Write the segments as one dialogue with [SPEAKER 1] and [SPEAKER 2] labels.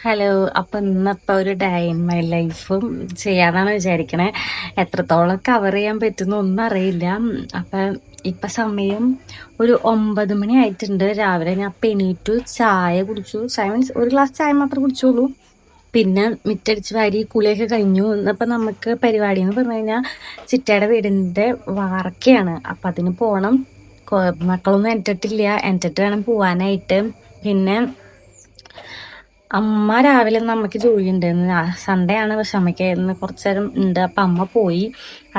[SPEAKER 1] Hello. അപ്പൊ ഇന്നത്തെ ഒരു ഡേ ഇൻ മൈ ലൈഫും ചെയ്യാന്നാണ് വിചാരിക്കണേ. എത്രത്തോളം കവർ ചെയ്യാൻ പറ്റുന്ന ഒന്നും അറിയില്ല. അപ്പൊ ഇപ്പൊ സമയം ഒരു 9 മണി ആയിട്ടുണ്ട്. രാവിലെ ഞാൻ എണീറ്റു, ചായ കുടിച്ചു. ചായ മീൻസ് ഒരു ഗ്ലാസ് ചായ മാത്രം കുടിച്ചോളൂ. പിന്നെ മിറ്റടിച്ച് വാരി കുളിയൊക്കെ കഴിഞ്ഞു. ഇന്നിപ്പോ നമുക്ക് പരിപാടി എന്ന് പറഞ്ഞു കഴിഞ്ഞാൽ ചിറ്റയുടെ വീടിന്റെ വാർക്കയാണ്. അപ്പൊ അതിന് പോണം. മക്കളൊന്നും എൻറ്റിട്ടില്ല, എൻറ്റിട്ട് വേണം പോവാനായിട്ട്. പിന്നെ അമ്മ രാവിലെ അമ്മയ്ക്ക് ജോലി ഉണ്ടായിരുന്നു. സൺഡേ ആണ്, പക്ഷെ അമ്മയ്ക്ക് ഇന്ന് കുറച്ചു നേരം ഉണ്ട്. അപ്പൊ അമ്മ പോയി.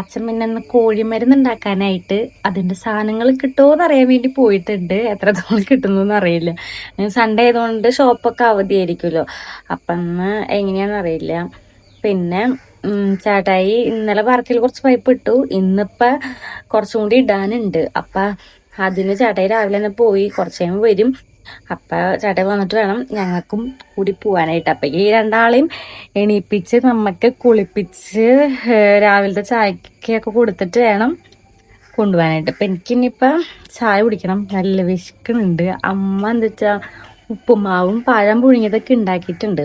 [SPEAKER 1] അച്ഛൻ പിന്നെ ഇന്ന് കോഴിമരുന്ന് ഉണ്ടാക്കാനായിട്ട് അതിന്റെ സാധനങ്ങൾ കിട്ടുമോ എന്ന് അറിയാൻ വേണ്ടി പോയിട്ടുണ്ട്. എത്രത്തോളം കിട്ടുന്നൊന്നും അറിയില്ല. സൺഡേ ആയതുകൊണ്ട് ഷോപ്പൊക്കെ അവധിയായിരിക്കുമല്ലോ. അപ്പൊ ഇന്ന് എങ്ങനെയാന്ന് അറിയില്ല. പിന്നെ ചേട്ടായി ഇന്നലെ പാർക്കിൽ കുറച്ച് പൈപ്പ് ഇട്ടു. ഇന്നിപ്പോ കുറച്ചും കൂടി ഇടാനുണ്ട്. അപ്പൊ അതിന് ചേട്ടായി രാവിലെ തന്നെ പോയി. കുറച്ച് കഴിയുമ്പോൾ വരും. അപ്പൊ ചേട്ടൻ വന്നിട്ട് വേണം ഞങ്ങൾക്കും കൂടി പോവാനായിട്ട്. അപ്പൊ ഈ രണ്ടാളെയും എണീപ്പിച്ച് നമ്മക്ക് കുളിപ്പിച്ച് രാവിലത്തെ ചായക്കൊക്കെ കൊടുത്തിട്ട് വേണം കൊണ്ടുപോകാനായിട്ട്. അപ്പൊ എനിക്കിനിയിപ്പൊ ചായ കുടിക്കണം, നല്ല വിശക്കുന്നുണ്ട്. അമ്മ എന്താ വെച്ചാ ഉപ്പുമാവും പഴം പുഴുങ്ങിയതൊക്കെ ഉണ്ടാക്കിയിട്ടുണ്ട്.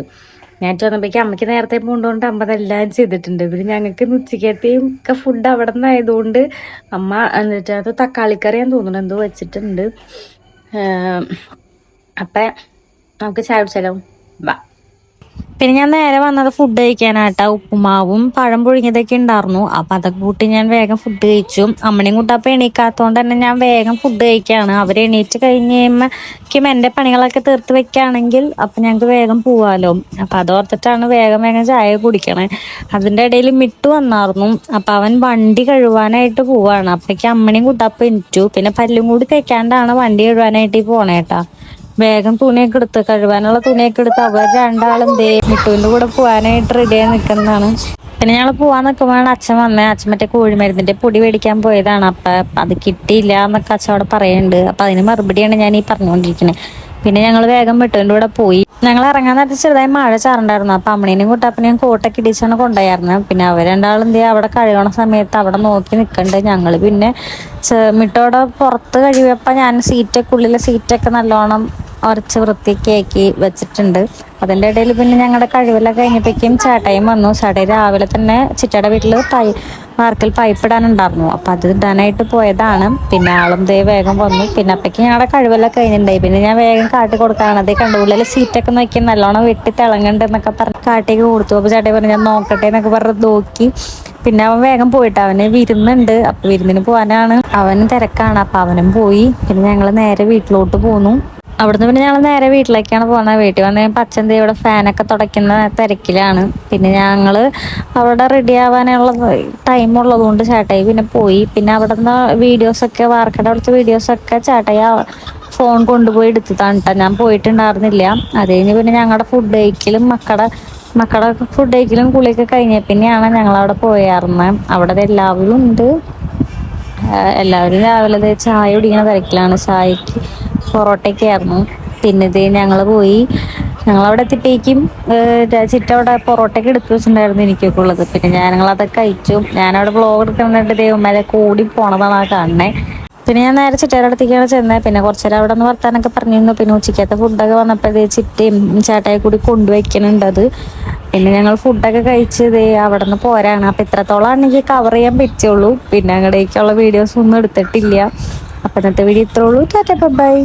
[SPEAKER 1] ഞാൻ ചെന്നപ്പോഴേക്കും അമ്മയ്ക്ക് നേരത്തെ പോകേണ്ടതുകൊണ്ട് അമ്മ അതെല്ലാം ചെയ്തിട്ടുണ്ട്. പിന്നെ ഞങ്ങൾക്ക് ഉച്ചക്കത്തെയും ഒക്കെ ഫുഡ് അവിടെ നിന്നായതുകൊണ്ട് അമ്മ എന്നിട്ട് അത് തക്കാളിക്കറിയാൻ തോന്നുന്നു എന്തോ വെച്ചിട്ടുണ്ട്. അപ്പൊ നമുക്ക് ചായ കുടിച്ചാലോ? വാ. പിന്നെ ഞാൻ നേരെ വന്നത് ഫുഡ് കഴിക്കാനായിട്ടാ. ഉപ്പുമാവും പഴം പുഴുങ്ങിയതൊക്കെ ഉണ്ടായിരുന്നു. അപ്പൊ അതൊക്കെ കൂട്ടി ഞാൻ വേഗം ഫുഡ് കഴിച്ചു. അമ്മനെയും കൂട്ടപ്പോ എണീക്കാത്തോണ്ട് തന്നെ ഞാൻ വേഗം ഫുഡ് കഴിക്കാണ്. അവര് എണീറ്റ് കഴിഞ്ഞ് കഴിയുമ്പോഴേക്കും എന്റെ പണികളൊക്കെ തീർത്ത് വെക്കുകയാണെങ്കിൽ അപ്പൊ ഞങ്ങൾക്ക് വേഗം പോവാലോ. അപ്പൊ അതോർത്തിട്ടാണ് വേഗം വേഗം ചായ കുടിക്കണേ. അതിന്റെ ഇടയിൽ മിട്ടു വന്നായിരുന്നു. അപ്പൊ അവൻ വണ്ടി കഴുവാനായിട്ട് പോവാണ്. അപ്പഴേക്ക് അമ്മനെയും കൂട്ടപ്പോ എണീറ്റു. പിന്നെ പല്ലും കൂടി തേക്കാണ്ടാണ് വണ്ടി കഴുവാനായിട്ട് പോണേട്ടാ. വേഗം തുണിയൊക്കെ എടുത്ത്, കഴുകാനുള്ള തുണിയൊക്കെ എടുത്ത് അവർ രണ്ടാളും മിട്ടുവിന്റെ കൂടെ പോകാനായിട്ട് റെഡിയായി നിൽക്കുന്നതാണ്. പിന്നെ ഞങ്ങൾ പോവാൻ നിൽക്കുമ്പോഴാണ് അച്ഛൻ വന്നത്. അച്ഛൻ മറ്റേ കോഴിമരുന്നിന്റെ പൊടി മേടിക്കാൻ പോയതാണ്. അപ്പൊ അത് കിട്ടിയില്ല എന്നൊക്കെ അച്ഛൻ അവിടെ പറയുന്നുണ്ട്. അപ്പൊ അതിന് മറുപടിയാണ് ഞാൻ ഈ പറഞ്ഞുകൊണ്ടിരിക്കുന്നത്. പിന്നെ ഞങ്ങൾ വേഗം മിട്ടുവിന്റെ കൂടെ പോയി. ഞങ്ങൾ ഇറങ്ങാൻ നേരത്തെ ചെറുതായി മഴ ചാറുണ്ടായിരുന്നു. അപ്പൊ അമ്മണീനും കൂട്ടപ്പനെയും കോട്ടൊക്കെ ഇടിച്ചാണ് കൊണ്ടുപോയായിരുന്നത്. പിന്നെ അവർ രണ്ടാളും അവിടെ കഴുകണ സമയത്ത് അവിടെ നോക്കി നിൽക്കണ്ട്. ഞങ്ങള് പിന്നെ മിട്ടോടെ പുറത്ത് കഴിവപ്പോ ഞാൻ സീറ്റൊക്കെ ഉള്ളിലെ സീറ്റൊക്കെ നല്ലോണം ഉരച്ച് വൃത്തിയാക്കി വെച്ചിട്ടുണ്ട്. അതിൻ്റെ ഇടയിൽ പിന്നെ ഞങ്ങളുടെ കഴിവെല്ലാം കഴിഞ്ഞപ്പോഴേക്കും ചേട്ടായും വന്നു. ചേട്ടായി രാവിലെ തന്നെ ചിറ്റയുടെ വീട്ടിൽ വാർക്കൽ പൈപ്പ് ഇടാനുണ്ടായിരുന്നു. അപ്പം അത് ഇടാനായിട്ട് പോയതാണ്. പിന്നെ ആളും വേഗം വന്നു. പിന്നെ അപ്പേക്ക് ഞങ്ങളുടെ കഴിവെല്ലാം കഴിഞ്ഞിട്ടുണ്ടായി. പിന്നെ ഞാൻ വേഗം കാട്ടി കൊടുക്കാണ്. അതേ കണ്ടുള്ളിൽ സീറ്റൊക്കെ നോക്കി നല്ലോണം വെട്ടി തിളങ്ങുന്നുണ്ട് എന്നൊക്കെ പറഞ്ഞ് കാട്ടിയൊക്കെ കൊടുത്തു. അപ്പോൾ ചേട്ടായി പറഞ്ഞു ഞാൻ നോക്കട്ടെ എന്നൊക്കെ പറഞ്ഞ് നോക്കി. പിന്നെ അവൻ വേഗം പോയിട്ട് അവന് വിരുന്നുണ്ട്. അപ്പൊ വിരുന്നിന് പോകാനാണ്, അവന് തിരക്കാണ്. അപ്പൊ അവനും പോയി. പിന്നെ ഞങ്ങൾ നേരെ വീട്ടിലോട്ട് പോന്നു. അവിടുന്ന് പിന്നെ ഞങ്ങൾ നേരെ വീട്ടിലേക്കാണ് പോകുന്നത്. വീട്ടിൽ വന്ന് അച്ഛൻ ഇവിടെ ഫാനൊക്കെ തുടയ്ക്കുന്ന തിരക്കിലാണ്. പിന്നെ ഞങ്ങള് അവിടെ റെഡി ആവാനുള്ള ടൈം ഉള്ളത് കൊണ്ട് ചേട്ടായി പിന്നെ പോയി. പിന്നെ അവിടെ നിന്ന് വീഡിയോസൊക്കെ വാർക്കയുടെ അവിടുത്തെ വീഡിയോസൊക്കെ ചേട്ടായി ഫോൺ കൊണ്ടുപോയി എടുത്തതാണ് കേട്ടോ. ഞാൻ പോയിട്ടുണ്ടായിരുന്നില്ല. അത് കഴിഞ്ഞ് പിന്നെ ഞങ്ങളുടെ ഫുഡ് കഴിക്കലും മക്കളുടെ ഫുഡ് കഴിക്കലും കുളിയൊക്കെ കഴിഞ്ഞ പിന്നെയാണ് ഞങ്ങൾ അവിടെ പോയായിരുന്നത്. അവിടെ എല്ലാവരും ഉണ്ട്. എല്ലാവരും രാവിലെ ചായ കുടിക്കുന്ന തിരക്കിലാണ്. ചായക്ക് പൊറോട്ടയൊക്കെ ആയിരുന്നു. പിന്നെ ഞങ്ങൾ പോയി. ഞങ്ങളവിടെ എത്തിപ്പേക്കും ചിറ്റ അവിടെ പൊറോട്ടയൊക്കെ എടുത്തു വെച്ചിട്ടുണ്ടായിരുന്നു എനിക്കൊക്കെ ഉള്ളത്. പിന്നെ ഞങ്ങളതൊക്കെ കഴിച്ചു. ഞാനവിടെ വ്ളോഗ് എടുക്കുന്നുണ്ട്. ദൈവന്മാരെ കൂടി പോണതാണ് ആ കാണണേ. പിന്നെ ഞാൻ നേരെ ചിറ്റയുടെ അടുത്തേക്കാണ് ചെന്നത്. പിന്നെ കുറച്ചേരം അവിടെ നിന്ന് വർത്താനൊക്കെ പറഞ്ഞിരുന്നു. പിന്നെ ഉച്ചക്കത്തെ ഫുഡൊക്കെ വന്നപ്പോൾ ചിറ്റയും ചേട്ടായി കൂടി കൊണ്ടുവയ്ക്കുന്നുണ്ട് അത്. പിന്നെ ഞങ്ങൾ ഫുഡൊക്കെ കഴിച്ച് അവിടെ നിന്ന് പോരാണ്. അപ്പം ഇത്രത്തോളമാണ് എനിക്ക് കവർ ചെയ്യാൻ പറ്റുള്ളൂ. പിന്നെ അങ്ങടേക്കുള്ള വീഡിയോസ് ഒന്നും എടുത്തിട്ടില്ല. അപ്പം ഇന്നത്തെ വീഡിയോ ഇത്രേ ഉള്ളൂ. Tata bye.